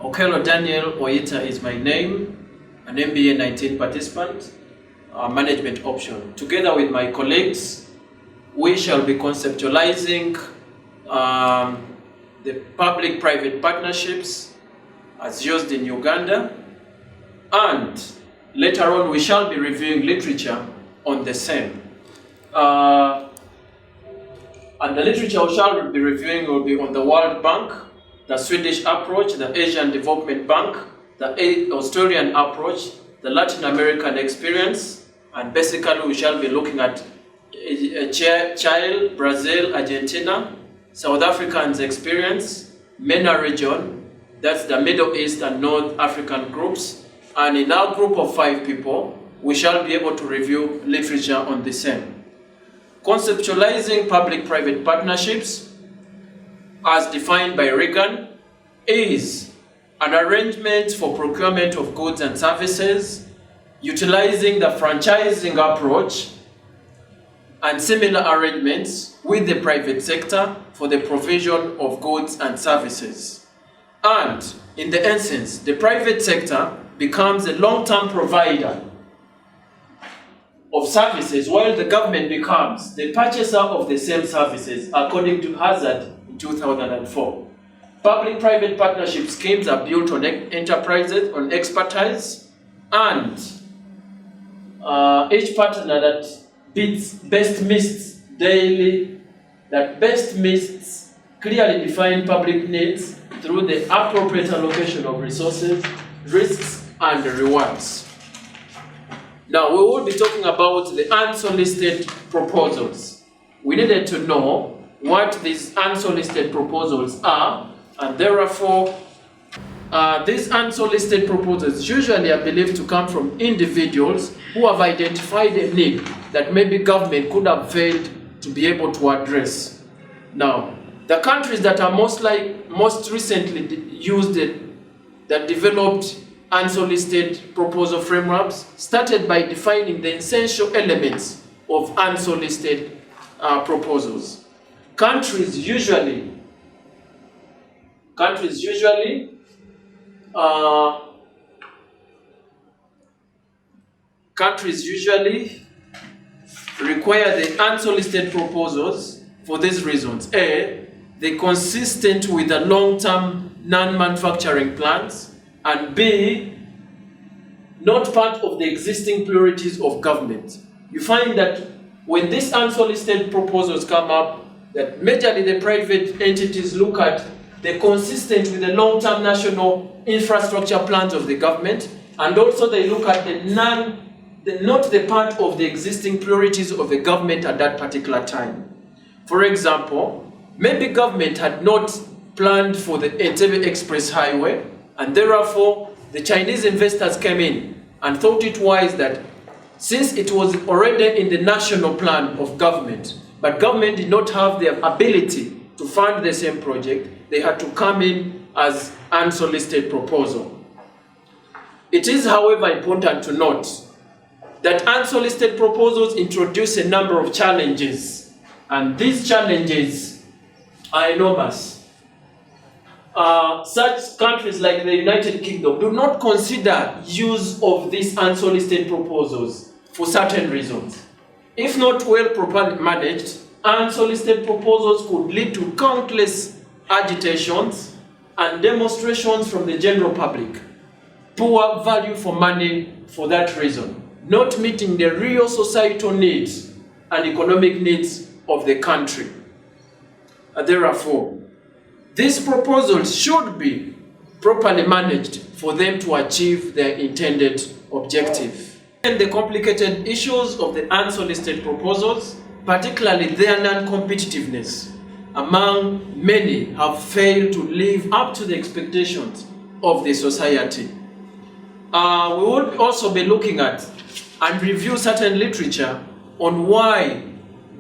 Okello Daniel Oyita is my name, an MBA 19 participant, management option. Together with my colleagues, we shall be conceptualizing the public-private partnerships as used in Uganda, and later on we shall be reviewing literature on the same. And the literature we shall be reviewing will be on the World Bank, the Swedish approach, the Asian Development Bank, the Australian approach, the Latin American experience, and basically we shall be looking at Chile, Brazil, Argentina, South African's experience, MENA region, that's the Middle East and North African groups, and in our group of 5 people, we shall be able to review literature on the same. Conceptualizing public-private partnerships, as defined by Reagan, is an arrangement for procurement of goods and services, utilizing the franchising approach and similar arrangements with the private sector for the provision of goods and services. And in the essence, the private sector becomes a long-term provider of services, while the government becomes the purchaser of the same services, according to Hazard in 2004. Public-private partnership schemes are built on enterprises, on expertise, and each partner that best meets clearly defined public needs through the appropriate allocation of resources, risks, and rewards. Now, we will be talking about the unsolicited proposals. We needed to know what these unsolicited proposals are, and therefore, these unsolicited proposals usually are believed to come from individuals who have identified a need that maybe government could have failed to be able to address. Now, the countries that are most recently that developed unsolicited proposal frameworks started by defining the essential elements of unsolicited proposals. Countries usually require the unsolicited proposals for these reasons. A, they're consistent with the long-term non-manufacturing plans, and B, not part of the existing priorities of government. You find that when these unsolicited proposals come up, that majorly the private entities look at the consistent with the long-term national infrastructure plans of the government, and also they look at not the part of the existing priorities of the government at that particular time. For example, maybe government had not planned for the Entebbe Express Highway, and therefore the Chinese investors came in and thought it wise that since it was already in the national plan of government, but government did not have the ability to fund the same project, they had to come in as unsolicited proposal. It is, however, important to note that unsolicited proposals introduce a number of challenges, and these challenges are enormous. Such countries like the United Kingdom do not consider use of these unsolicited proposals for certain reasons. If not well properly managed, unsolicited proposals could lead to countless agitations and demonstrations from the general public. Poor value for money for that reason, not meeting the real societal needs and economic needs of the country. Therefore, these proposals should be properly managed for them to achieve their intended objective. And the complicated issues of the unsolicited proposals, particularly their non-competitiveness, among many have failed to live up to the expectations of the society. We would also be looking at and review certain literature on why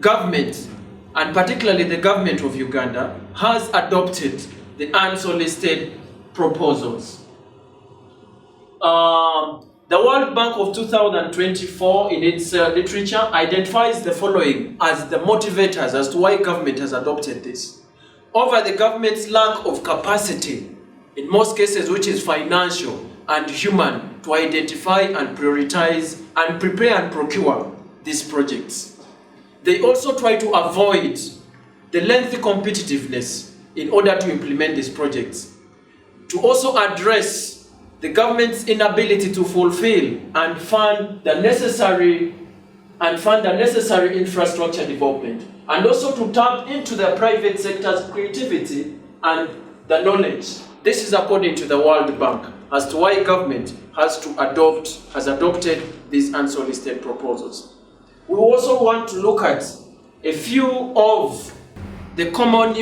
government, and particularly the government of Uganda, has adopted the unsolicited proposals. The World Bank of 2024 in its literature identifies the following as the motivators as to why government has adopted this. Over the government's lack of capacity in most cases which is financial and human, to identify and prioritize and prepare and procure these projects. They also try to avoid the lengthy competitiveness in order to implement these projects, to also address the government's inability to fulfill and fund the necessary infrastructure development, and also to tap into the private sector's creativity and the knowledge. This is according to the World Bank as to why government has adopted these unsolicited proposals. We also want to look at a few of the common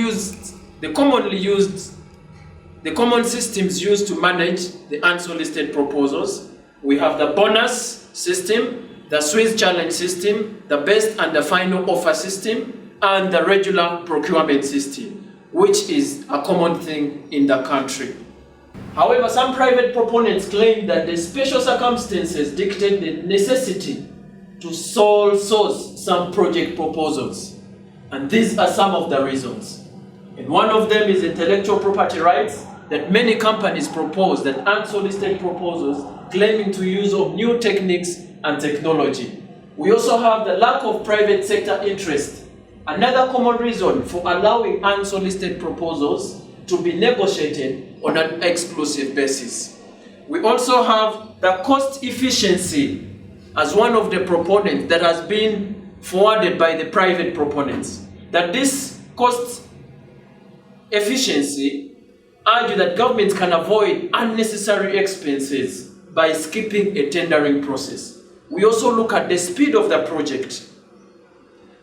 systems used to manage the unsolicited proposals. We have the bonus system, the Swiss challenge system, the best and the final offer system, and the regular procurement system, which is a common thing in the country. However, some private proponents claim that the special circumstances dictate the necessity to sole source some project proposals. And these are some of the reasons. And one of them is intellectual property rights, that many companies propose that unsolicited proposals claiming to use of new techniques and technology. We also have the lack of private sector interest. Another common reason for allowing unsolicited proposals to be negotiated on an exclusive basis. We also have the cost efficiency as one of the proponents that has been forwarded by the private proponents. That this cost efficiency argue that governments can avoid unnecessary expenses by skipping a tendering process. We also look at the speed of the project.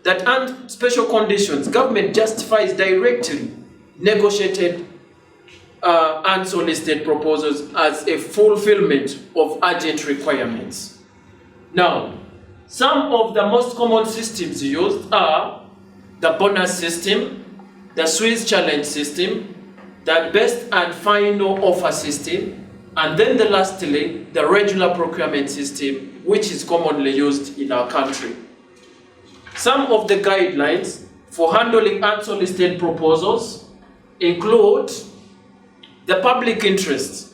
That under special conditions, government justifies directly negotiated unsolicited proposals as a fulfillment of urgent requirements. Now, some of the most common systems used are the bonus system, the Swiss challenge system, the best and final offer system, and then lastly, the regular procurement system, which is commonly used in our country. Some of the guidelines for handling unsolicited proposals include the public interest,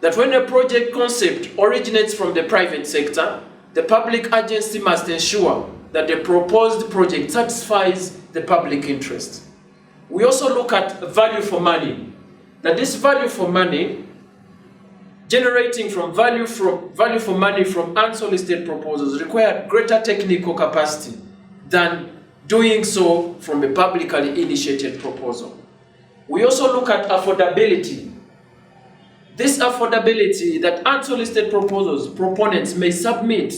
that when a project concept originates from the private sector, the public agency must ensure that the proposed project satisfies the public interest. We also look at value for money, that this value for money generating from value for money from unsolicited proposals require greater technical capacity than doing so from a publicly initiated proposal. We also look at affordability. This affordability, that unsolicited proponents may submit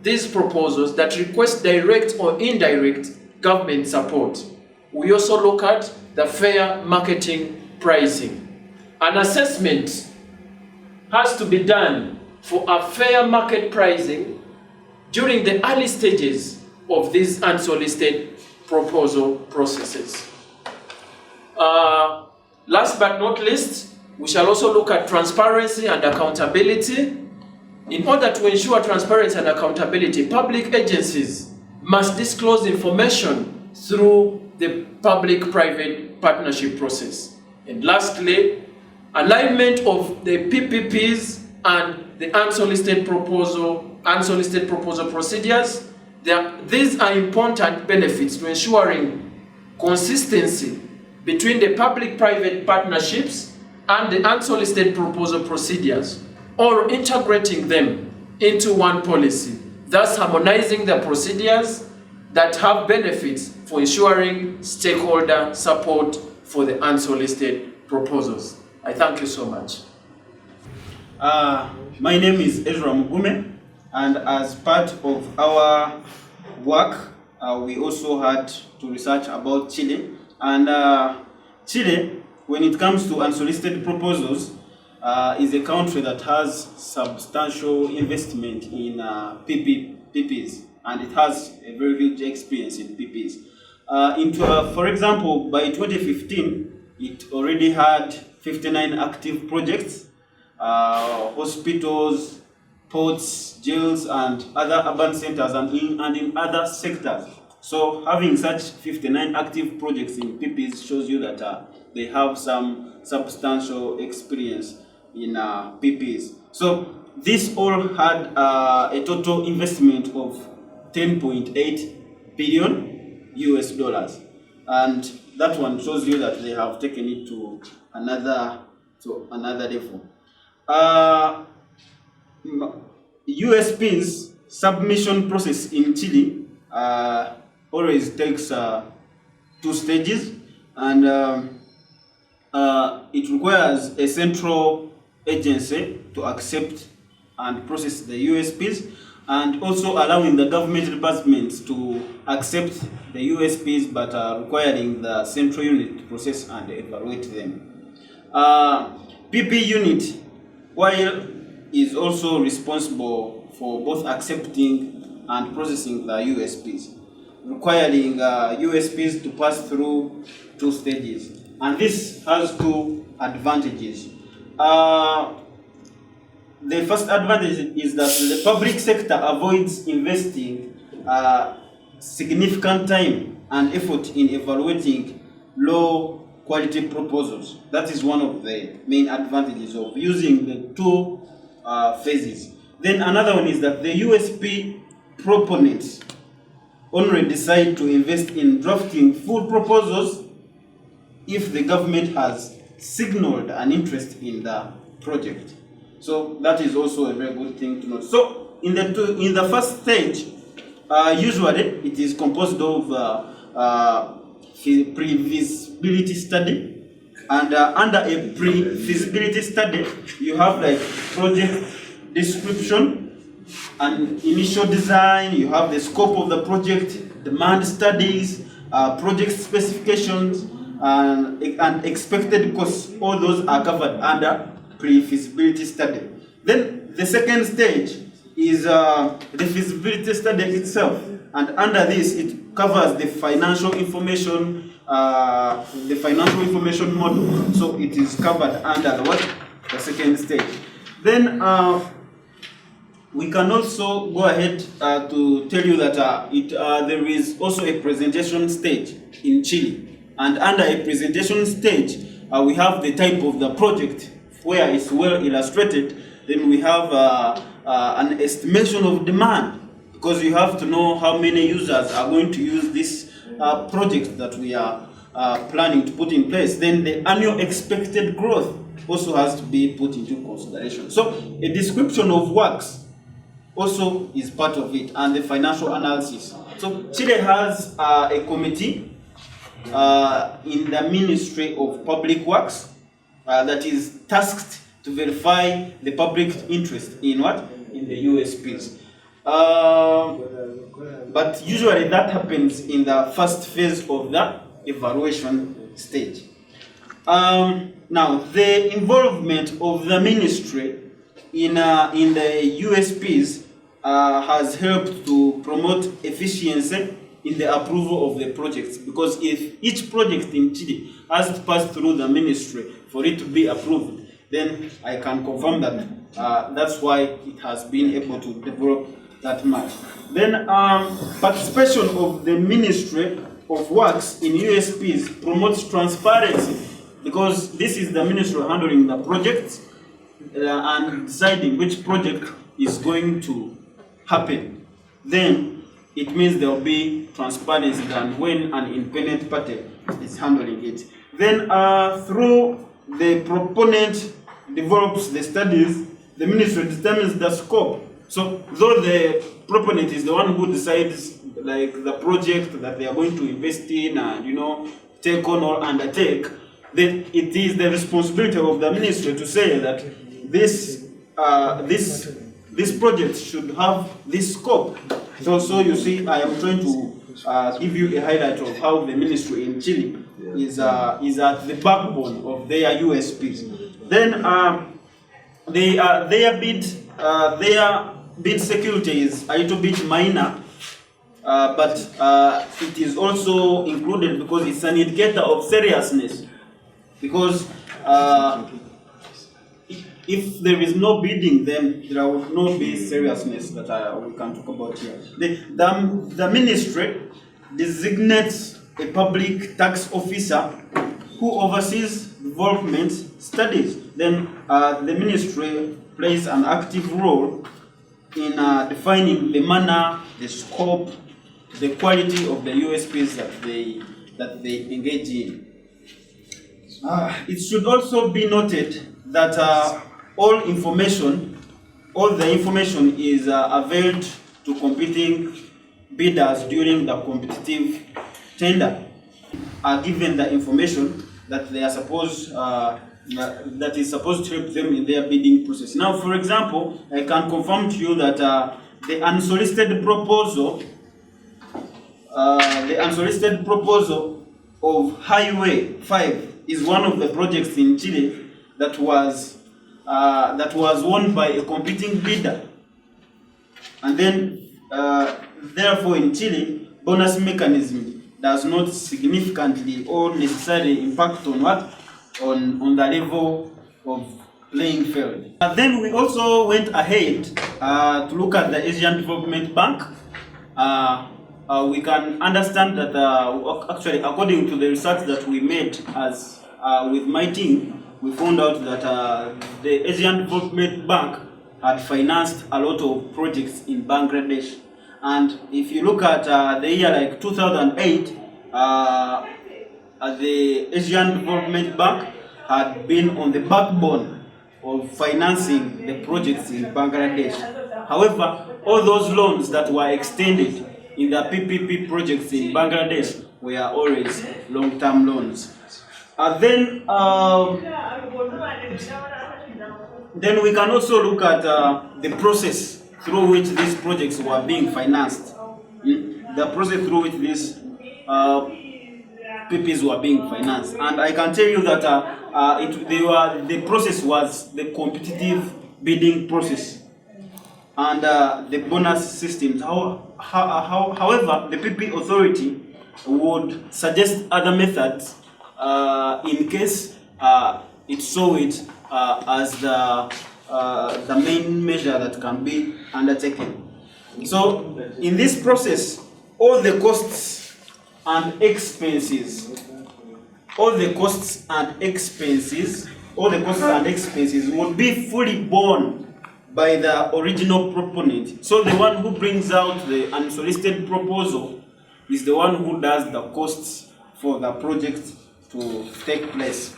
these proposals that request direct or indirect government support. We also look at the fair marketing pricing. An assessment has to be done for a fair market pricing during the early stages of these unsolicited proposal processes. Last but not least, we shall also look at transparency and accountability. In order to ensure transparency and accountability, public agencies must disclose information through the public-private partnership process. And lastly, alignment of the PPPs and the unsolicited proposal procedures. These are important benefits to ensuring consistency between the public-private partnerships and the unsolicited proposal procedures, or integrating them into one policy, thus harmonizing the procedures that have benefits for ensuring stakeholder support for the unsolicited proposals. I thank you so much. My name is Ezra Mugume, and as part of our work, we also had to research about Chile. And Chile, when it comes to unsolicited proposals, is a country that has substantial investment in PPPs, and it has a very huge experience in PPPs. For example, by 2015, it already had 59 active projects, hospitals, ports, jails, and other urban centers, and in other sectors. So having such 59 active projects in PPPs shows you that they have some substantial experience in PPs. So this all had a total investment of 10.8 billion US dollars, and that one shows you that they have taken it to another level. USP's submission process in Chile always takes 2 stages, and it requires a central agency to accept and process the USPs, and also allowing the government departments to accept the USPs, but requiring the central unit to process and evaluate them. PP unit, while is also responsible for both accepting and processing the USPs, requiring USPs to pass through 2 stages. And this has 2 advantages. The first advantage is that the public sector avoids investing significant time and effort in evaluating low quality proposals. That is one of the main advantages of using the 2 phases. Then another one is that the USP proponents only decide to invest in drafting full proposals if the government has signaled an interest in the project. So that is also a very good thing to note. So in the first stage, usually it is composed of pre-feasibility study, and under a pre-feasibility study, you have like project description and initial design. You have the scope of the project, demand studies, project specifications, and expected costs. All those are covered under pre-feasibility study. Then the second stage is the feasibility study itself, and under this it covers the financial information model. So it is covered under the second stage. Then we can also go ahead to tell you that there is also a presentation stage in Chile, and under a presentation stage we have the type of the project where it's well illustrated. Then we have an estimation of demand, because you have to know how many users are going to use this project that we are planning to put in place. Then the annual expected growth also has to be put into consideration. So a description of works also is part of it, and the financial analysis. So Chile has a committee in the Ministry of Public Works that is tasked to verify the public interest in what? In the USPs. But usually that happens in the first phase of the evaluation stage. Now, the involvement of the ministry in the USPs has helped to promote efficiency in the approval of the projects, because if each project in Chile has to pass through the ministry for it to be approved, then I can confirm that that's why it has been able to develop that much. Then participation of the Ministry of Works in USPs promotes transparency, because this is the ministry handling the projects and deciding which project is going to happen. Then it means there will be transparency than when an independent party is handling it. Then through the proponent develops the studies, the ministry determines the scope. So though the proponent is the one who decides like the project that they are going to invest in and take on or undertake, then it is the responsibility of the ministry to say that this project should have this scope. So you see, I am trying to give you a highlight of how the ministry in Chile is at the backbone of their USPs. Then their bid security is a little bit minor, but it is also included because it's an indicator of seriousness. Because if there is no bidding, then there will not be seriousness that we can talk about here. The ministry designates a public tax officer who oversees development studies. Then the ministry plays an active role in defining the manner, the scope, the quality of the USPs that they engage in. It should also be noted that all the information is availed to competing bidders during the competitive tender, are given the information that they are supposed that is supposed to help them in their bidding process. Now, for example, I can confirm to you that the unsolicited proposal of Highway 5 is one of the projects in Chile that was won by a competing bidder, and then therefore in Chile, bonus mechanism does not significantly or necessarily impact on on the level of playing field. Then we also went ahead to look at the Asian Development Bank. We can understand that actually, according to the research that we made with my team, we found out that the Asian Development Bank had financed a lot of projects in Bangladesh. And if you look at the year like 2008, the Asian Development Bank had been on the backbone of financing the projects in Bangladesh. However, all those loans that were extended in the PPP projects in Bangladesh were always long-term loans. Then we can also look at the process through which these projects were being financed. The process through which these PPPs were being financed. And I can tell you that the process was the competitive bidding process and the bonus systems. However, the PP authority would suggest other methods in case it saw it as the main measure that can be undertaken. So in this process, all the costs and expenses would be fully borne by the original proponent. So the one who brings out the unsolicited proposal is the one who does the costs for the project to take place.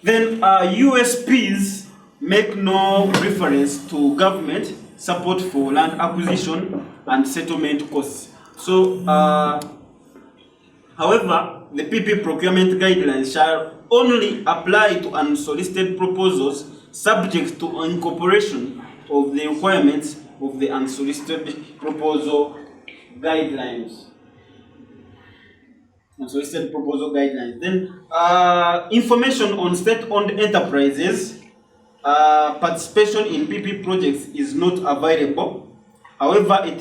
Then USPs make no reference to government support for land acquisition and settlement costs. So, however, the PP procurement guidelines shall only apply to unsolicited proposals subject to incorporation of the requirements of the unsolicited proposal guidelines. Then, information on state-owned enterprises participation in PP projects is not available. However, it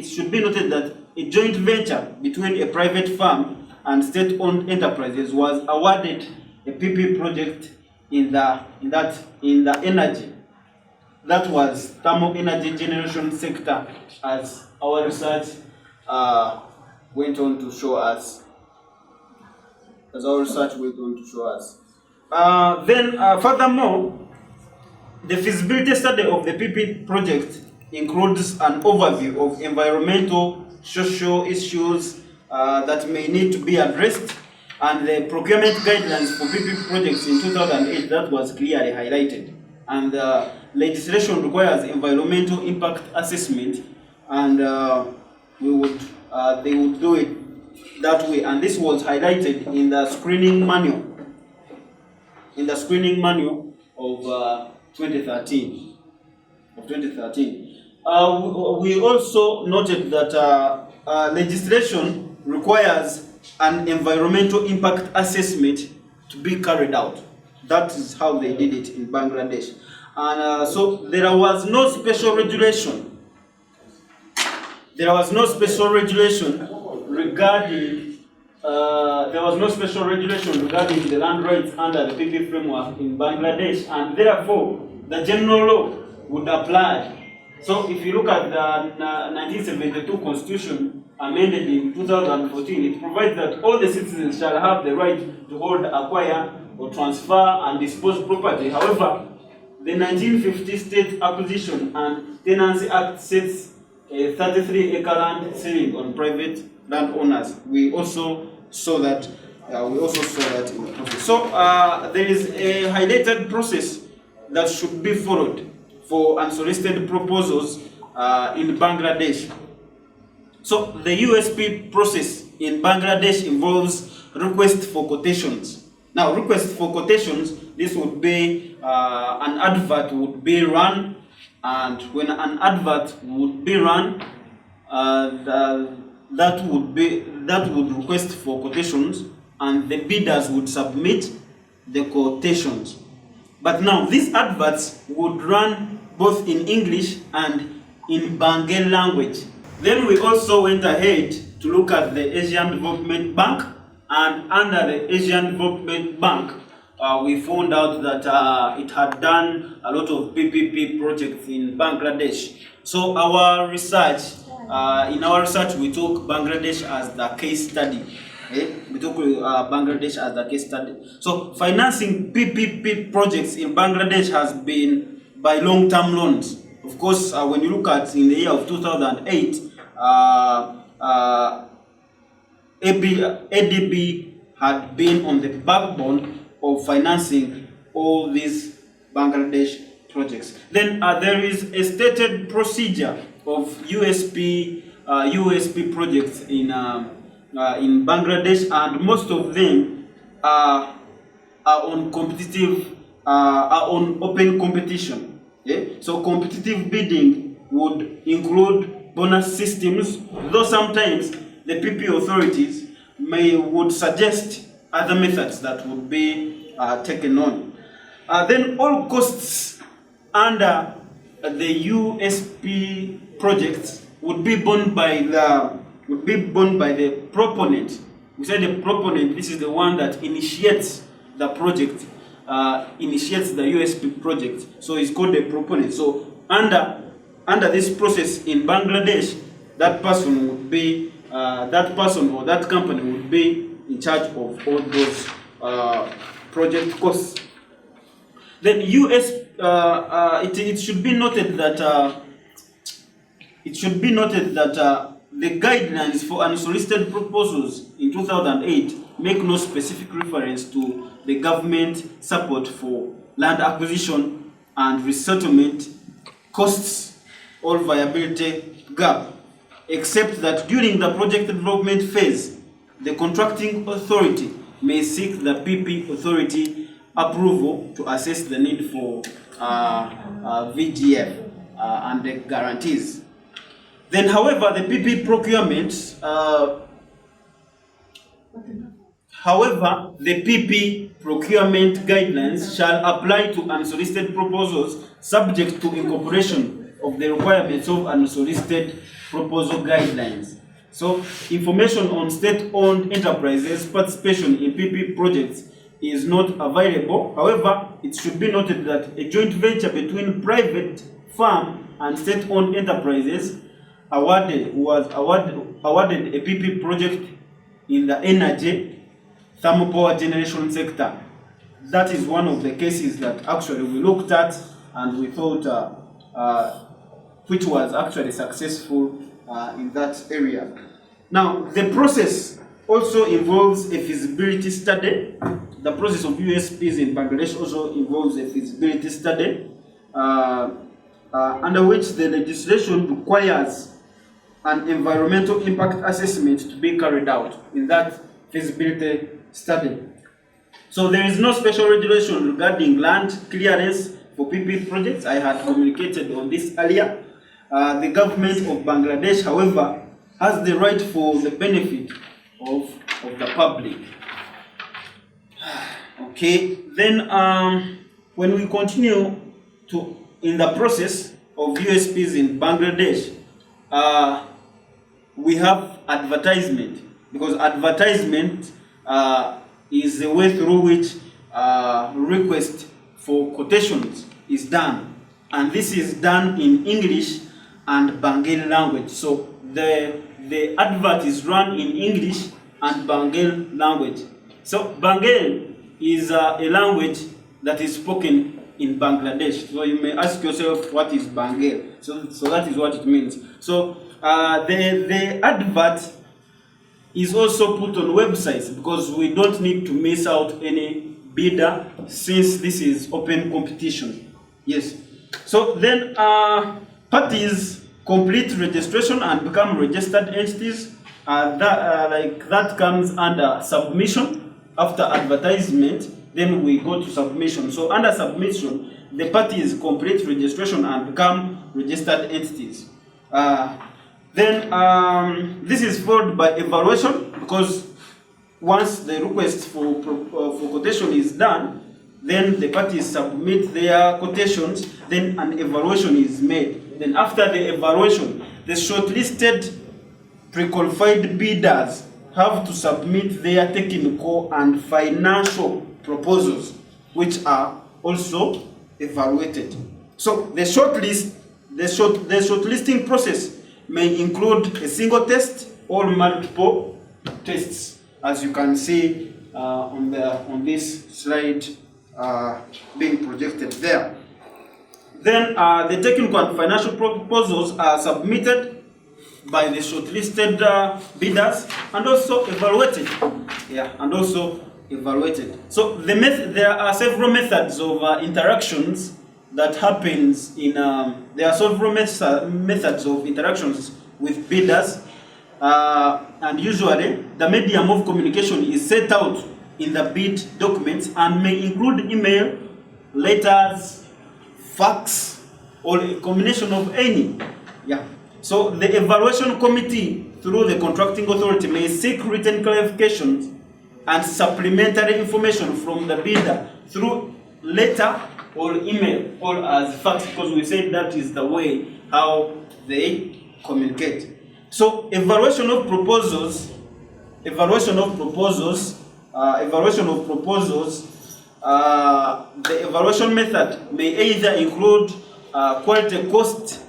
should be noted that a joint venture between a private firm and state-owned enterprises was awarded a PP project in the energy. That was thermal energy generation sector, as our research went on to show us. Furthermore, the feasibility study of the PP project includes an overview of environmental, social issues that may need to be addressed, and the procurement guidelines for PP projects in 2008 that was clearly highlighted. And legislation requires environmental impact assessment, and they would do it that way. And this was highlighted in the screening manual. Of 2013. We also noted that legislation requires an environmental impact assessment to be carried out. That is how they did it in Bangladesh. And so there was no special regulation. Regarding the land rights under the PP framework in Bangladesh, and therefore the general law would apply. So if you look at the 1972 Constitution, amended in 2014, it provides that all the citizens shall have the right to hold, acquire, or transfer and dispose property. However, the 1950 State Acquisition and Tenancy Act sets a 33-acre land ceiling on private landowners. We also saw that. In the process. So there is a highlighted process that should be followed for unsolicited proposals in Bangladesh. So the USP process in Bangladesh involves request for quotations. Now, request for quotations, this would be an advert would be run, and when an advert would be run, that would request for quotations, and the bidders would submit the quotations. But now these adverts would run both in English and in Bengali language. Then we also went ahead to look at the Asian Development Bank, and under the Asian Development Bank, we found out that it had done a lot of PPP projects in Bangladesh. So in our research, we took Bangladesh as the case study. We took Bangladesh as the case study. So financing PPP projects in Bangladesh has been by long-term loans. Of course, when you look at in the year of 2008, ADB had been on the backbone of financing all these Bangladesh projects. Then there is a stated procedure of USP projects in Bangladesh, and most of them are on open competition. Okay? So competitive bidding would include bonus systems, though sometimes the PP authorities would suggest other methods that would be taken on. Then all costs under the USP projects would be borne by the proponent. We say the proponent, this is the one that initiates the project, initiates the USP project. So it's called a proponent. So under this process in Bangladesh, that person would be, that person or that company would be in charge of all those project costs. Then it should be noted that the guidelines for unsolicited proposals in 2008 make no specific reference to the government support for land acquisition and resettlement costs or viability gap, except that during the project development phase, the contracting authority may seek the PP authority approval to assess the need for VGF and the guarantees. Then, however, the PP procurement, guidelines shall apply to unsolicited proposals subject to incorporation of the requirements of unsolicited proposal guidelines. So, information on state-owned enterprises' participation in PP projects is not available. However, it should be noted that a joint venture between private firm and state-owned enterprises was awarded a PP project in the energy thermal power generation sector. That is one of the cases that actually we looked at and we thought which was actually successful in that area. Now, the process also involves a feasibility study. The process of USPs in Bangladesh also involves a feasibility study under which the legislation requires an environmental impact assessment to be carried out in that feasibility study. So there is no special regulation regarding land clearance for PP projects. I had communicated on this earlier. The government of Bangladesh, however, has the right for the benefit of the public. Okay, then when we continue in the process of USPs in Bangladesh, we have advertisement, because advertisement is the way through which request for quotations is done, and this is done in English and Bengali language. So the the advert is run in English and Bengali language. So Bengali is a language that is spoken in Bangladesh. So you may ask yourself, what is Bengali? So that is what it means. So the advert is also put on websites because we don't need to miss out any bidder since this is open competition. Yes. So then parties complete registration and become registered entities. That comes under submission. After advertisement, then we go to submission. So under submission, the parties complete registration and become registered entities. Then this is followed by evaluation, because once the request for quotation is done, then the parties submit their quotations, then an evaluation is made. Then after the evaluation, the shortlisted pre-qualified bidders have to submit their technical and financial proposals, which are also evaluated. So the shortlisting process may include a single test or multiple tests, as you can see on this slide being projected there. Then the technical and financial proposals are submitted by the shortlisted bidders and also evaluated. So there are several methods of interactions that happens in. There are several methods of interactions with bidders, and usually the medium of communication is set out in the bid documents and may include email, letters, fax, or a combination of any. So the evaluation committee through the contracting authority may seek written clarifications and supplementary information from the bidder through letter or email or as fax, because we say that is the way how they communicate. So evaluation of proposals, the evaluation method may either include quality cost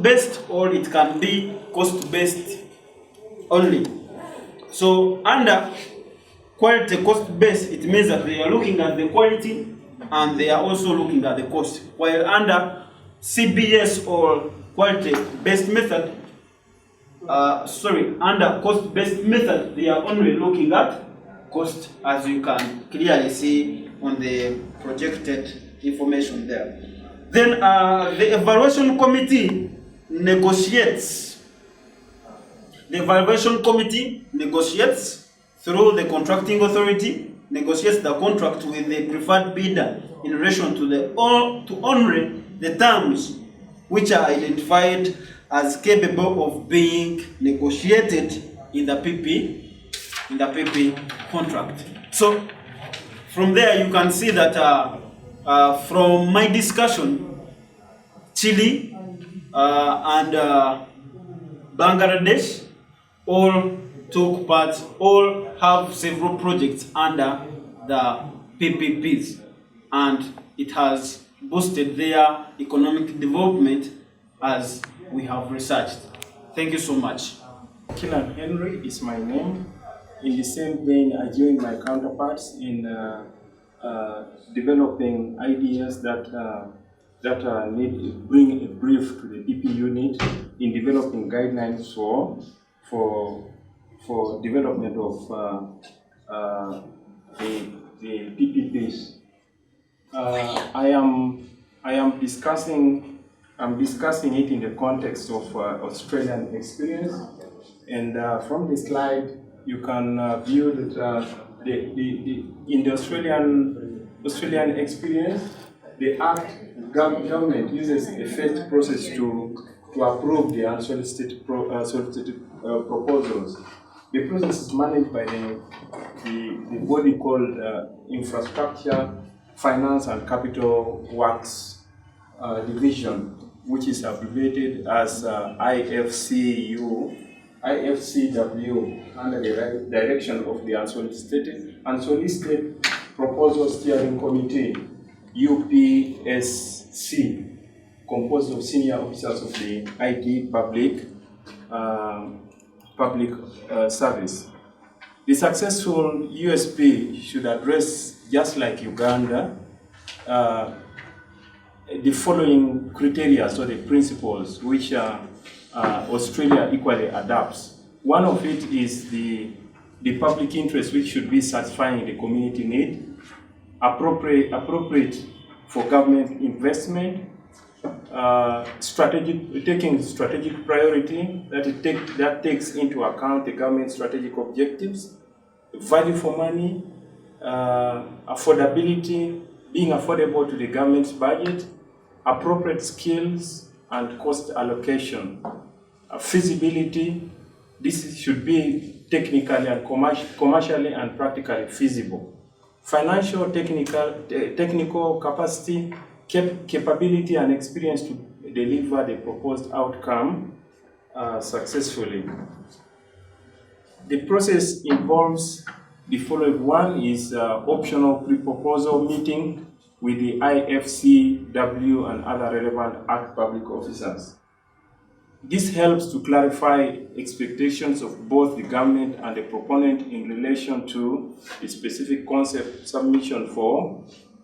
based, or it can be cost based only. So under quality cost based, it means that they are looking at the quality and they are also looking at the cost. While under CBS or quality based method, under cost based method, they are only looking at cost, as you can clearly see on the projected information there. Then the evaluation committee negotiates. The evaluation committee negotiates through the contracting authority, negotiates the contract with the preferred bidder in relation to only the terms which are identified as capable of being negotiated in the PP contract. So from there you can see that from my discussion, Chile and Bangladesh all took part, all have several projects under the PPPs, and it has boosted their economic development as we have researched. Thank you so much. Killan Henry is my name. In the same vein, I join my counterparts in developing ideas that bring a brief to the PP unit in developing guidelines for development of the PPPs. I'm discussing it in the context of Australian experience, and from the slide you can view that in the Australian experience, the government uses a phased process to approve the unsolicited proposals. The process is managed by the body called Infrastructure, Finance and Capital Works Division, which is abbreviated as IFCW, under the direction of the Unsolicited Proposal Steering Committee, UPSC, composed of senior officers of the IT, public public service. The successful USP should address, just like Uganda, the following criteria, so the principles which Australia equally adopts. One of it is the public interest, which should be satisfying the community need, appropriate for government investment, taking strategic priority that takes into account the government's strategic objectives, value for money, affordability, being affordable to the government's budget, appropriate skills and cost allocation, feasibility. This should be technically and commercially and practically feasible. Financial, technical capacity, capability and experience to deliver the proposed outcome successfully. The process involves the following. One is optional pre-proposal meeting with the IFCW and other relevant ACT public officers. This helps to clarify expectations of both the government and the proponent in relation to the specific concept submission for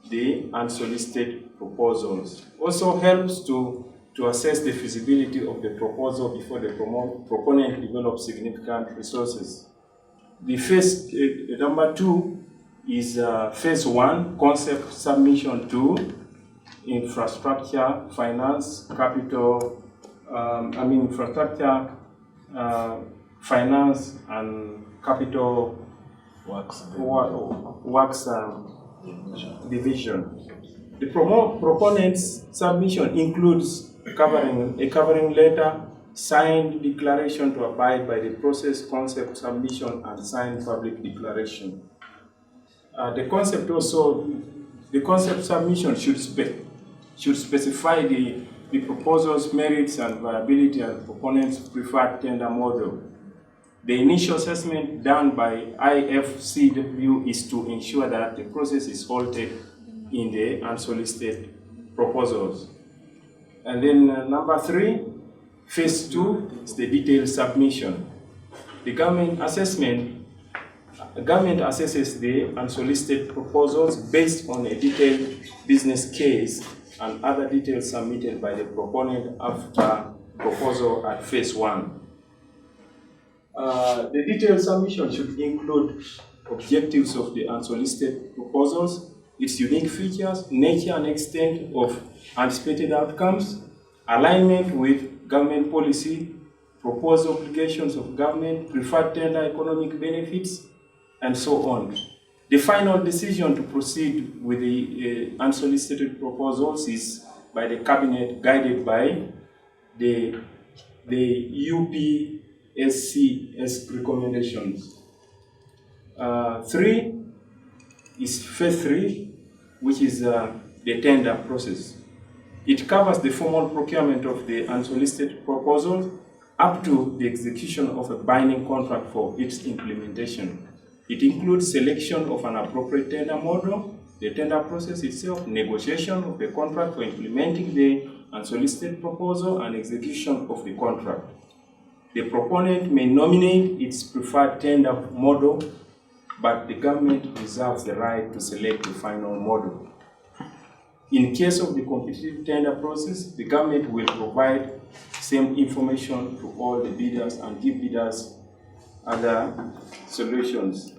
the unsolicited proposals. Also helps to assess the feasibility of the proposal before the proponent develops significant resources. The phase number 2 is phase 1, concept submission to infrastructure, finance, capital, infrastructure, finance, and capital works division. The proponent's submission includes a covering letter, signed declaration to abide by the process, concept submission, and signed public declaration. The concept submission should specify the proposal's merits and viability and proponent's preferred tender model. The initial assessment done by IFCW is to ensure that the process is halted in the unsolicited proposals. And then number 3, phase 2 is the detailed submission. The government assesses the unsolicited proposals based on a detailed business case and other details submitted by the proponent after proposal at phase 1. The detailed submission should include objectives of the unsolicited proposals, its unique features, nature and extent of anticipated outcomes, alignment with government policy, proposed obligations of government, preferred tender economic benefits, and so on. The final decision to proceed with the unsolicited proposals is by the cabinet, guided by the UPSC's recommendations. 3 is phase 3, which is the tender process. It covers the formal procurement of the unsolicited proposals up to the execution of a binding contract for its implementation. It includes selection of an appropriate tender model, the tender process itself, negotiation of the contract for implementing the unsolicited proposal, and execution of the contract. The proponent may nominate its preferred tender model, but the government reserves the right to select the final model. In case of the competitive tender process, the government will provide same information to all the bidders and give bidders other solutions.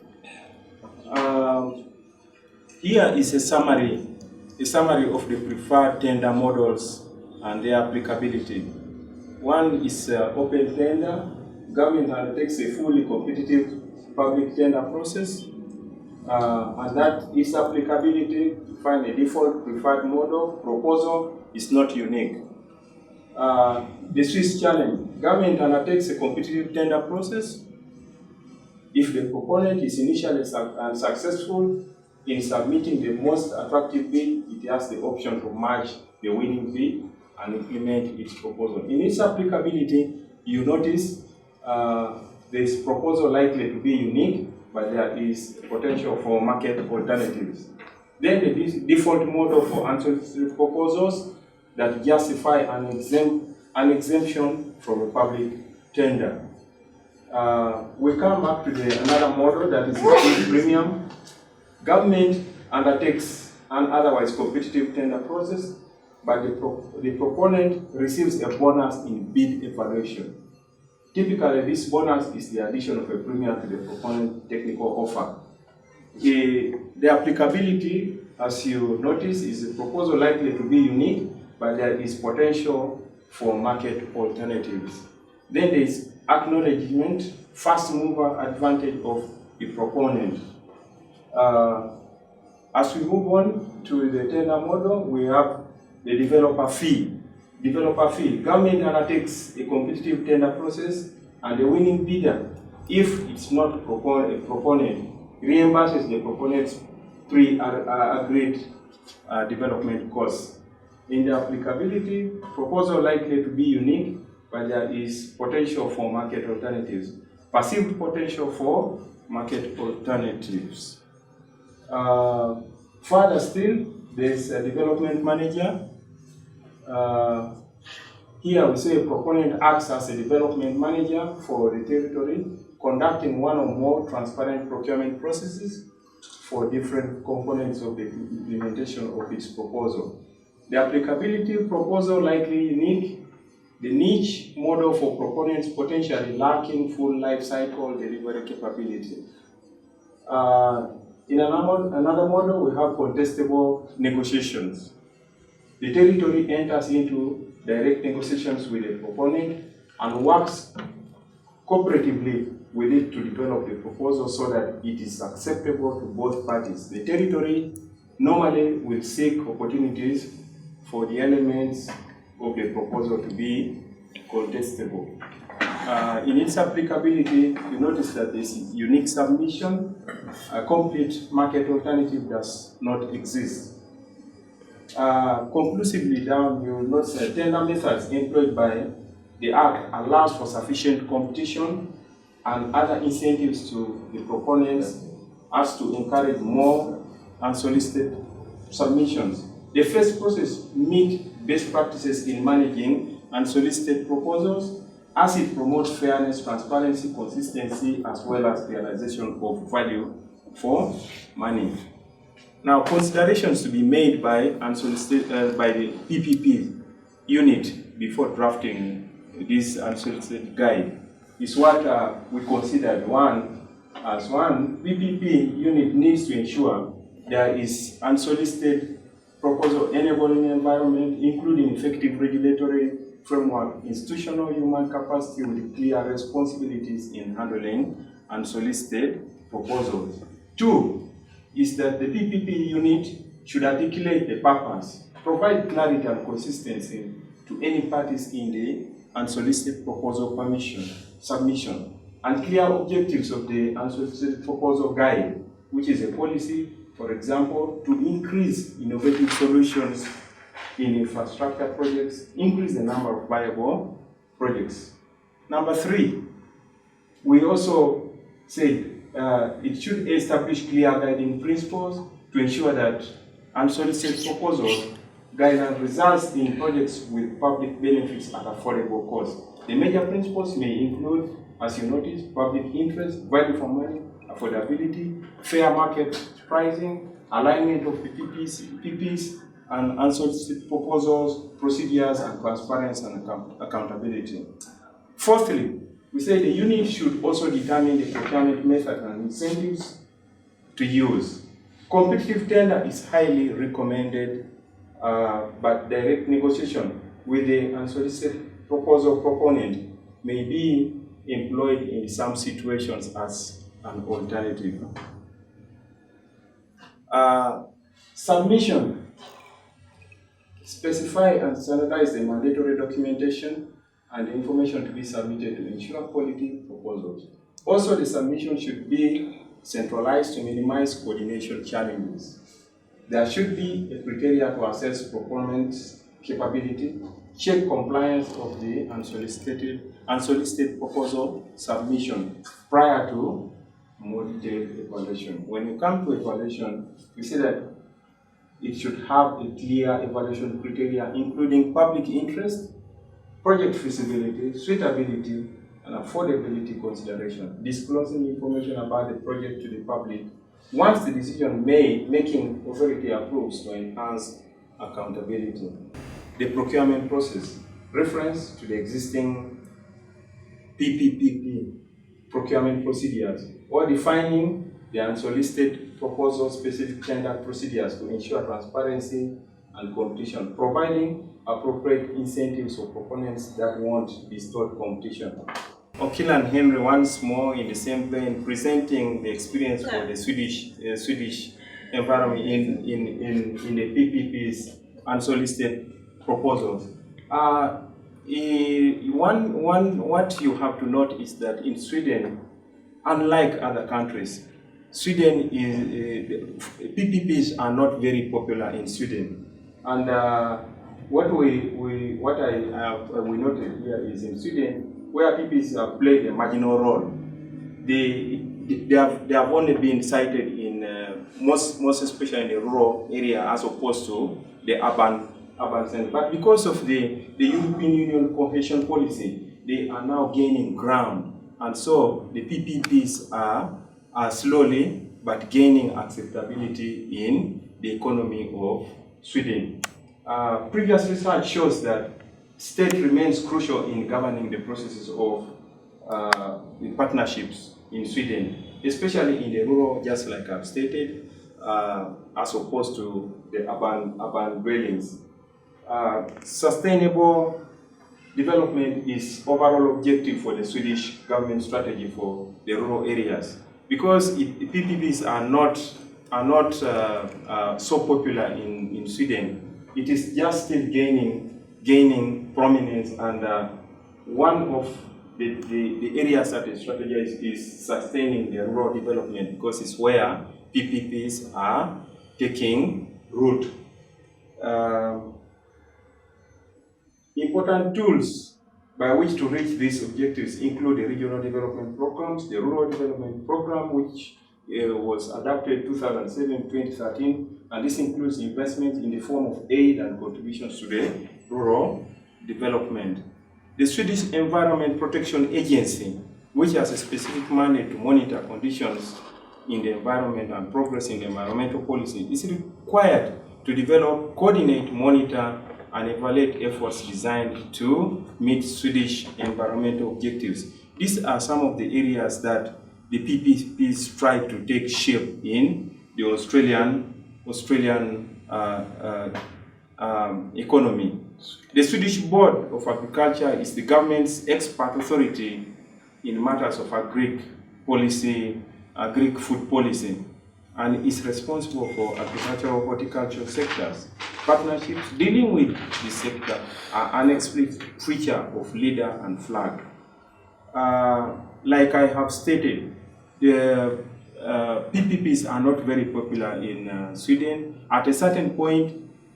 Here is a summary of the preferred tender models and their applicability. One is open tender. Government undertakes a fully competitive public tender process, and that its applicability to find a default preferred model proposal is not unique. The Swiss challenge. Government undertakes a competitive tender process. If the proponent is initially unsuccessful in submitting the most attractive bid, it has the option to merge the winning bid and implement its proposal. In its applicability, you notice there is proposal likely to be unique, but there is potential for market alternatives. Then the default model for unsolicited proposals that justify an exemption from a public tender. We come back to another model, that is the premium. Government undertakes an otherwise competitive tender process, but the proponent receives a bonus in bid evaluation. Typically, this bonus is the addition of a premium to the proponent technical offer. The applicability, as you notice, is a proposal likely to be unique, but there is potential for market alternatives. Then there is acknowledgement, first mover advantage of the proponent. As we move on to the tender model, we have the developer fee. Developer fee. Government undertakes a competitive tender process, and the winning bidder, if it's not a proponent, reimburses the proponent's pre-agreed development costs. In the applicability, proposal likely to be unique, but there is potential for market alternatives. Perceived potential for market alternatives. Further still, there's a development manager. Here we say a proponent acts as a development manager for the territory, conducting one or more transparent procurement processes for different components of the implementation of its proposal. The applicability, proposal likely unique. The niche model for proponents potentially lacking full life cycle delivery capability. In another model, we have contestable negotiations. The territory enters into direct negotiations with the proponent and works cooperatively with it to develop the proposal so that it is acceptable to both parties. The territory normally will seek opportunities for the elements of the proposal to be contestable. In its applicability, you notice that this unique submission, a complete market alternative does not exist. Conclusively down, you will notice that tender methods employed by the Act allows for sufficient competition and other incentives to the proponents as to encourage more unsolicited submissions. The first process meets best practices in managing unsolicited proposals, as it promotes fairness, transparency, consistency, as well as realization of value for money. Now, considerations to be made by unsolicited by the PPP unit before drafting this unsolicited guide is what we considered. One, PPP unit needs to ensure there is unsolicited proposal enabling environment, including effective regulatory framework, institutional human capacity with clear responsibilities in handling unsolicited proposals. Two is that the PPP unit should articulate the purpose, provide clarity and consistency to any parties in the unsolicited proposal submission, and clear objectives of the unsolicited proposal guide, which is a policy, for example, to increase innovative solutions in infrastructure projects, increase the number of viable projects. Number three, we also said it should establish clear guiding principles to ensure that unsolicited proposals guidelines results in projects with public benefits at affordable cost. The major principles may include, as you notice, public interest, value for money, affordability, fair market pricing, alignment of PPPs, and unsolicited proposals, procedures, and transparency and accountability. Fourthly, we say the unit should also determine the procurement method and incentives to use. Competitive tender is highly recommended, but direct negotiation with the unsolicited proposal proponent may be employed in some situations as an alternative. Submission. Specify and standardize the mandatory documentation and the information to be submitted to ensure quality proposals. Also, the submission should be centralized to minimize coordination challenges. There should be a criteria to assess performance capability, check compliance of the unsolicited proposal submission prior to more detailed evaluation. When you come to evaluation, we say that it should have a clear evaluation criteria, including public interest, project feasibility, suitability, and affordability consideration, disclosing information about the project to the public once the decision-making authority approves to enhance accountability. The procurement process, reference to the existing PPPP procurement procedures, or defining the unsolicited proposal specific tender procedures to ensure transparency and competition, providing appropriate incentives for proponents that want distorted competition. O'Keel and Henry once more in the same vein, presenting the experience for the Swedish environment in the PPPs unsolicited proposals. What you have to note is that in Sweden, unlike other countries, Sweden is PPPs are not very popular in Sweden, and what we noted here is in Sweden, where PPPs have played a marginal role. They have only been cited in most especially in the rural area as opposed to the urban center. But because of the European Union cohesion policy, they are now gaining ground, and so the PPPs are slowly but gaining acceptability in the economy of Sweden. Previous research shows that state remains crucial in governing the processes of the partnerships in Sweden, especially in the rural, just like I've stated, as opposed to the urban dwellings. Sustainable development is overall objective for the Swedish government strategy for the rural areas, because PPPs are not so popular in Sweden. It is just still gaining prominence, and one of the areas that is strategized is sustaining the rural development, because it's where PPPs are taking root. Important tools by which to reach these objectives include the regional development programs, the rural development program, which was adopted 2007-2013, and this includes investments in the form of aid and contributions to the rural development. The Swedish Environment Protection Agency, which has a specific mandate to monitor conditions in the environment and progress in the environmental policy, is required to develop, coordinate, monitor, and evaluate efforts designed to meet Swedish environmental objectives. These are some of the areas that the PPPs strive to take shape in the Australian economy. The Swedish Board of Agriculture is the government's expert authority in matters of agric food policy, and is responsible for agricultural horticultural sectors. Partnerships dealing with the sector are an explicit feature of leader and flag. Like I have stated, the PPPs are not very popular in Sweden. At a certain point,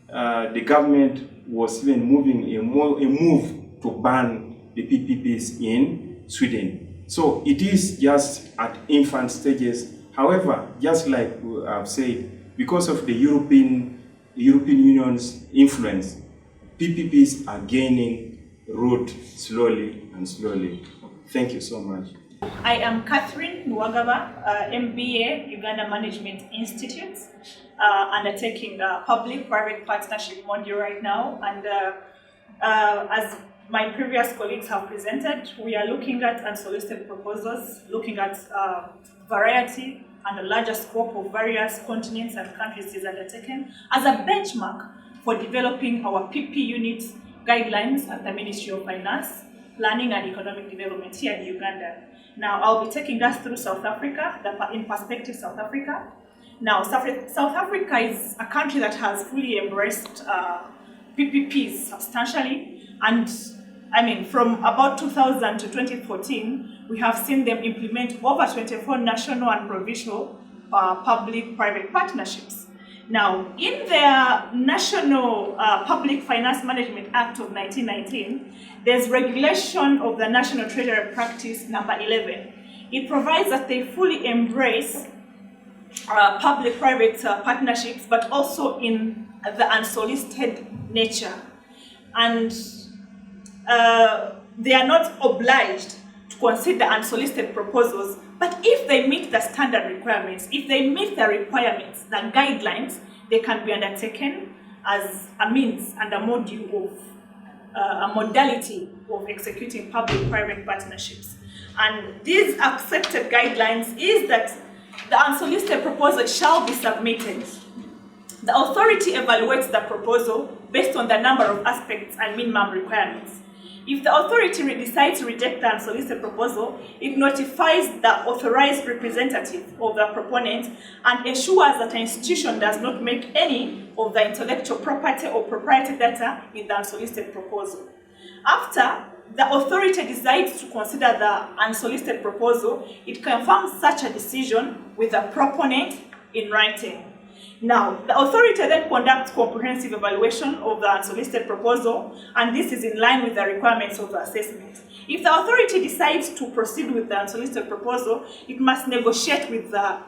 the government was even moving a move to ban the PPPs in Sweden. So it is just at infant stages. However, just like I've said, because of the European Union's influence, PPPs are gaining root slowly and slowly. Thank you so much. I am Catherine Nwagaba, MBA, Uganda Management Institute, undertaking the public-private partnership module right now. And as my previous colleagues have presented, we are looking at unsolicited proposals, looking at variety and a larger scope of various continents and countries is undertaken as a benchmark for developing our PP unit guidelines at the Ministry of Finance, Planning and Economic Development here in Uganda. Now, I'll be taking us through South Africa, in perspective South Africa. Now, South Africa is a country that has fully embraced PPPs substantially, and I mean, from about 2000 to 2014, we have seen them implement over 24 national and provincial public-private partnerships. Now, in their National Public Finance Management Act of 1919, there's regulation of the National Treasury Practice number 11. It provides that they fully embrace public-private partnerships, but also in the unsolicited nature. And they are not obliged to consider unsolicited proposals, but if they meet the standard requirements, if they meet the requirements, the guidelines, they can be undertaken as a means and a module of a modality of executing public-private partnerships. And these accepted guidelines is that the unsolicited proposal shall be submitted. The authority evaluates the proposal based on the number of aspects and minimum requirements. If the authority decides to reject the unsolicited proposal, it notifies the authorized representative of the proponent and ensures that an institution does not make any of the intellectual property or proprietary data in the unsolicited proposal. After the authority decides to consider the unsolicited proposal, it confirms such a decision with the proponent in writing. Now, the authority then conducts comprehensive evaluation of the unsolicited proposal, and this is in line with the requirements of the assessment. If the authority decides to proceed with the unsolicited proposal, it must negotiate with the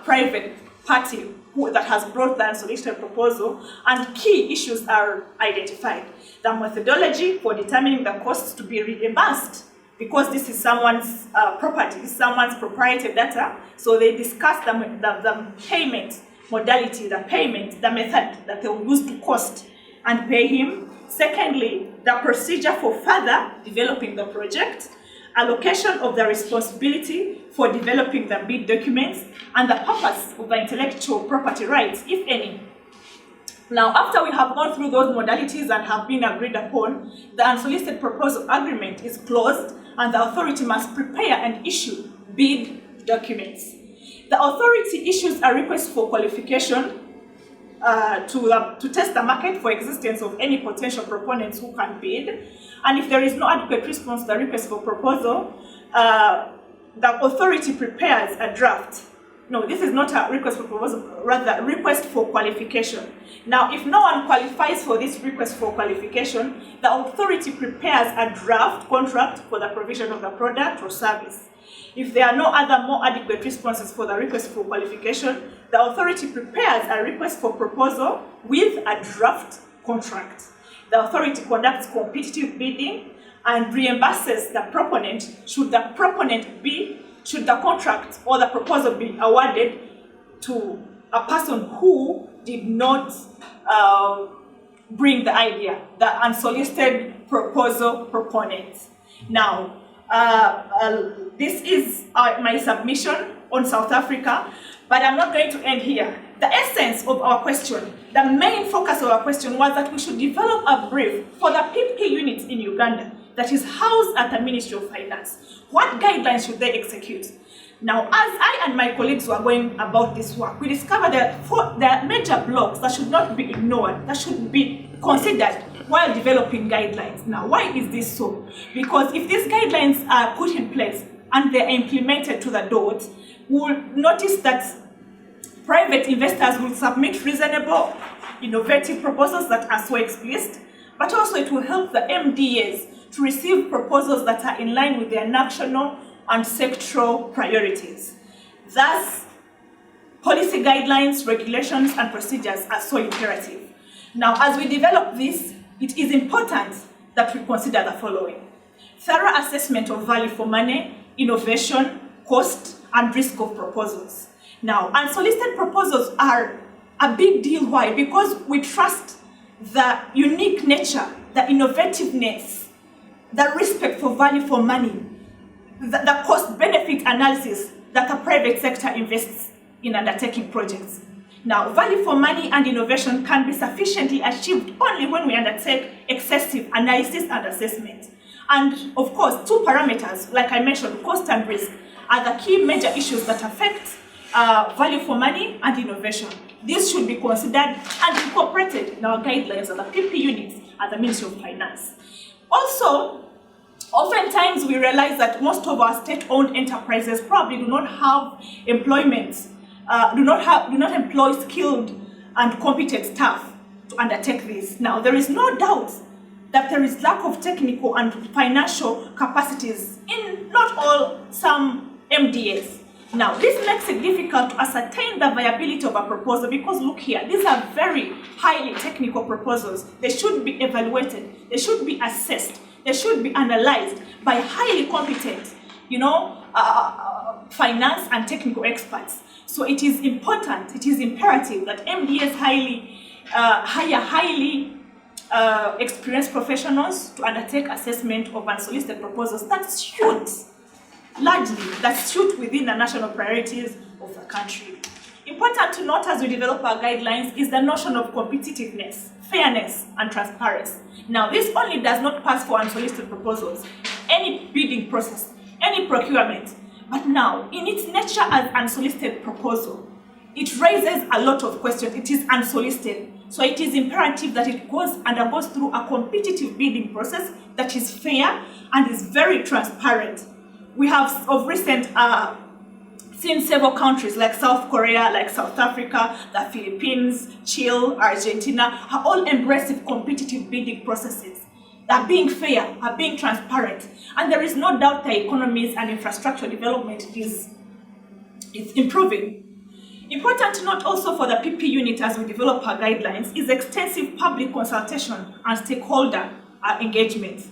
private party that has brought the unsolicited proposal, and key issues are identified. The methodology for determining the costs to be reimbursed, because this is someone's property, this is someone's proprietary data, so they discuss the payment modality, the method that they will use to cost and pay him. Secondly, the procedure for further developing the project, allocation of the responsibility for developing the bid documents, and the purpose of the intellectual property rights, if any. Now, after we have gone through those modalities and have been agreed upon, the unsolicited proposal agreement is closed and the authority must prepare and issue bid documents. The authority issues a request for qualification to test the market for existence of any potential proponents who can bid. And if there is no adequate response to the request for proposal, the authority prepares a draft. No, this is not a request for proposal, rather a request for qualification. Now, if no one qualifies for this request for qualification, the authority prepares a draft contract for the provision of the product or service. If there are no other more adequate responses for the request for qualification, the authority prepares a request for proposal with a draft contract. The authority conducts competitive bidding and reimburses the proponent should the contract or the proposal be awarded to a person who did not bring the idea, the unsolicited proposal proponent. Now, this is my submission on South Africa, but I'm not going to end here. The essence of our question, the main focus of our question was that we should develop a brief for the PP units in Uganda that is housed at the Ministry of Finance. What guidelines should they execute? Now, as I and my colleagues were going about this work, we discovered that there are major blocks that should not be ignored, that should be considered while developing guidelines. Now, why is this so? Because if these guidelines are put in place and they're implemented to the dot, we'll notice that private investors will submit reasonable, innovative proposals that are so explicit, but also it will help the MDAs to receive proposals that are in line with their national and sectoral priorities. Thus, policy guidelines, regulations, and procedures are so imperative. Now, as we develop this, it is important that we consider the following: thorough assessment of value for money, innovation, cost, and risk of proposals. Now, unsolicited proposals are a big deal. Why? Because we trust the unique nature, the innovativeness, the respect for value for money, the cost-benefit analysis that the private sector invests in undertaking projects. Now, value for money and innovation can be sufficiently achieved only when we undertake excessive analysis and assessment. And of course, two parameters, like I mentioned, cost and risk, are the key major issues that affect value for money and innovation. This should be considered and incorporated in our guidelines of the PP units at the Ministry of Finance. Also, oftentimes we realize that most of our state-owned enterprises probably do not have employment, do not employ skilled and competent staff to undertake this. Now, there is no doubt that there is lack of technical and financial capacities in not all, some MDAs. Now, this makes it difficult to ascertain the viability of a proposal because look here, these are very highly technical proposals. They should be evaluated, they should be assessed, They should be analyzed by highly competent, finance and technical experts. So it is important, it is imperative that MDAs hire highly experienced professionals to undertake assessment of unsolicited proposals that suit within the national priorities of the country. Important to note as we develop our guidelines is the notion of competitiveness, fairness, and transparency. Now, this only does not pass for unsolicited proposals, any bidding process, any procurement. But now, in its nature as unsolicited proposal, it raises a lot of questions. It is unsolicited. So it is imperative that it undergoes through a competitive bidding process that is fair and is very transparent. We have of recent seen several countries like South Korea, like South Africa, the Philippines, Chile, Argentina, are all embracing competitive bidding processes. Are being fair, are being transparent. And there is no doubt the economies and infrastructure development is improving. Important to note also for the PP unit as we develop our guidelines is extensive public consultation and stakeholder engagement.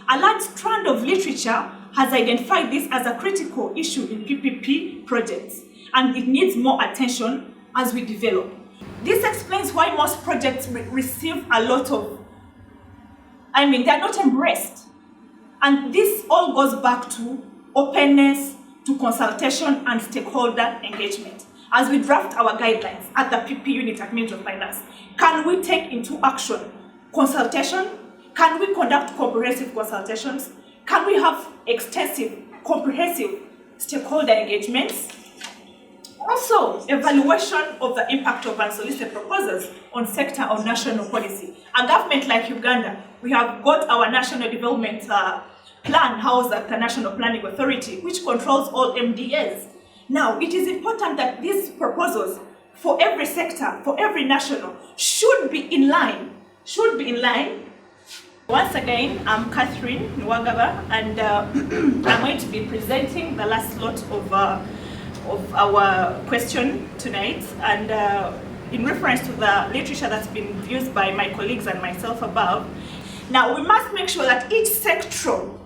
A large strand of literature has identified this as a critical issue in PPP projects, and it needs more attention as we develop. This explains why most projects receive a lot of, they're not embraced. And this all goes back to openness, to consultation and stakeholder engagement. As we draft our guidelines at the PP unit at Ministry of Finance, can we take into action consultation? Can we conduct comprehensive consultations? Can we have extensive, comprehensive stakeholder engagements? Also, evaluation of the impact of unsolicited proposals on sector or national policy. A government like Uganda, we have got our national development plan housed at the National Planning Authority, which controls all MDAs. Now, it is important that these proposals for every sector, for every national, should be in line. Once again, I'm Catherine Nwagaba, and I'm going to be presenting the last lot of our question tonight, and in reference to the literature that's been used by my colleagues and myself above. Now, we must make sure that each sectoral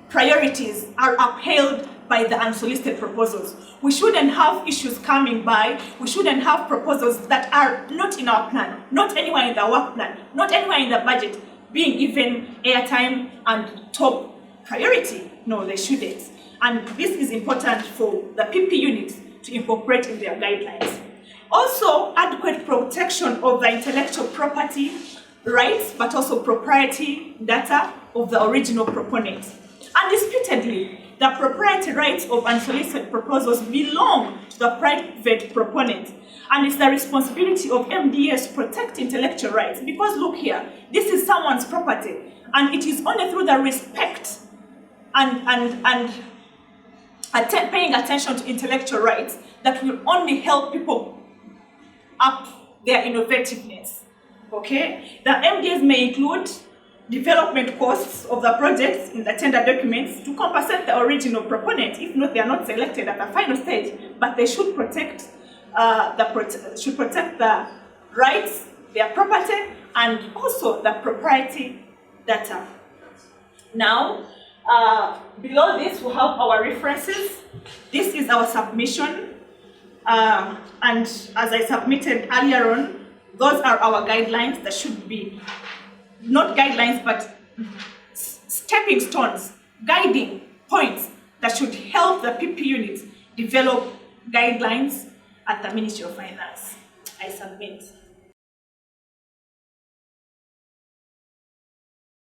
priorities are upheld by the unsolicited proposals. We shouldn't have issues coming by. We shouldn't have proposals that are not in our plan, not anywhere in the work plan, not anywhere in the budget, being given airtime and top priority. No, they shouldn't. And this is important for the PP units to incorporate in their guidelines. Also, adequate protection of the intellectual property rights, but also proprietary data of the original proponent. Undisputedly, the proprietary rights of unsolicited proposals belong to the private proponent, and it's the responsibility of MDAs to protect intellectual rights. Because look here, this is someone's property, and it is only through the respect and paying attention to intellectual rights that will only help people up their innovativeness. Okay, the MDAs may include development costs of the projects in the tender documents to compensate the original proponent. If not, they are not selected at the final stage, but they should protect the rights, their property, and also the proprietary data. Now, below this, we have our references. This is our submission, and as I submitted earlier on, those are our guidelines that should be not guidelines, but stepping stones, guiding points that should help the PP units develop guidelines at the Ministry of Finance. I submit.